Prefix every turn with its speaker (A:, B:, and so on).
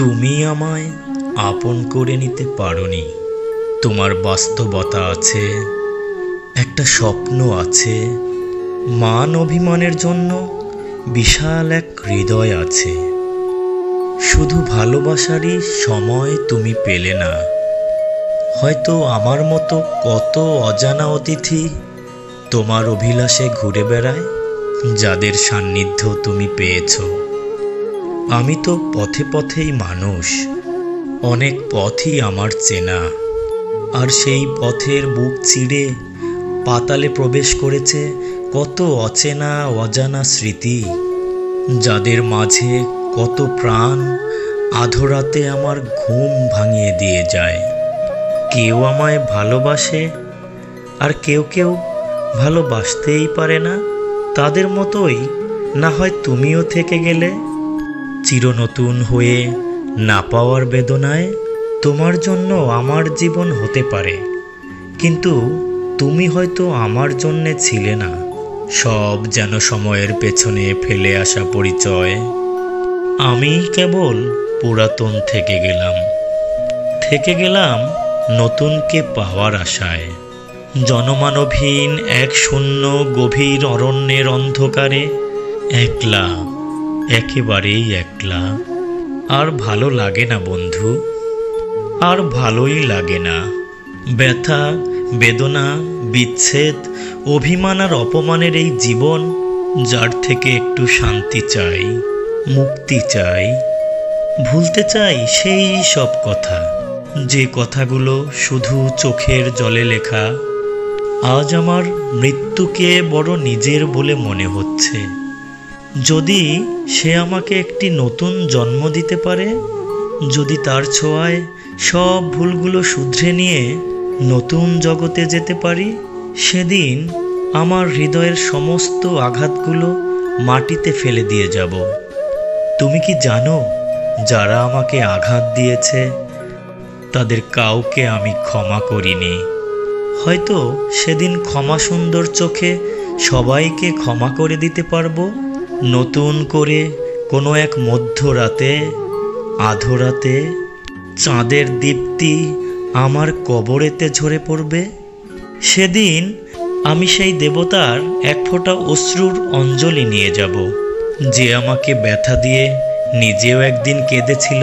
A: তুমি আমায় আপন করে নিতে পারোনি। তোমার বাস্তবতা আছে, একটা স্বপ্ন আছে, মান অভিমানের জন্য বিশাল এক হৃদয় আছে। শুধু ভালোবাসারই সময় তুমি পেলে না। হয়তো আমার মতো কত অজানা অতিথি তোমার অভিলাষে ঘুরে বেড়ায়, যাদের সান্নিধ্য তুমি পেয়েছ। আমি তো পথে পথেই মানুষ, অনেক পথই আমার চেনা। আর সেই পথের বুক চিরে পাতালে প্রবেশ করেছে কত অচেনা অজানা স্মৃতি, যাদের মাঝে কত প্রাণ আধরাতে আমার ঘুম ভাঙিয়ে দিয়ে যায়। কেউ আমায় ভালোবাসে, আর কেউ কেউ ভালোবাসতেই পারে না। তাদের মতোই না হয় তুমিও থেকে গেলে, চিরনতুন হয়ে না পাওয়ার বেদনায়। তোমার জন্য আমার জীবন হতে পারে, কিন্তু তুমি হয়তো আমার জন্যে ছিলে না। সব যেন সময়ের পেছনে ফেলে আসা পরিচয়। আমি কেবল পুরাতন থেকে গেলাম নতুনকে পাওয়ার আশায়। জনমানবহীন এক শূন্য গভীর অরণ্যের অন্ধকারে একলা, একেবারেই একলা। আর ভালো লাগে না বন্ধু, আর ভালোই লাগে না। ব্যথা, বেদনা, বিচ্ছেদ, অভিমান আর অপমানের এই জীবন, যার থেকে একটু শান্তি চাই, মুক্তি চাই। ভুলতে চাই সেই সব কথা, যে কথাগুলো শুধু চোখের জলে লেখা। আজ আমার মৃত্যুকে বড় নিজের বলে মনে হচ্ছে। যদি সে আমাকে একটি নতুন জন্ম দিতে পারে, যদি তার ছোঁয়ায় সব ভুলগুলো শুধরে নিয়ে নতুন জগতে যেতে পারি, সেদিন আমার হৃদয়ের সমস্ত আঘাতগুলো মাটিতে ফেলে দিয়ে যাব। তুমি কি জানো, যারা আমাকে আঘাত দিয়েছে তাদের কাউকে আমি ক্ষমা করিনি। হয়তো সেদিন ক্ষমা সুন্দর চোখে সবাইকে ক্ষমা করে দিতে পারবো। নতুন করে কোনো এক মধ্যরাতে, আধরাতে চাঁদের দীপ্তি আমার কবরেতে ঝরে পড়বে। সেদিন আমি সেই দেবতার এক ফোঁটা অশ্রুর অঞ্জলি নিয়ে যাব, যে আমাকে ব্যথা দিয়ে নিজেও একদিন কেঁদেছিল।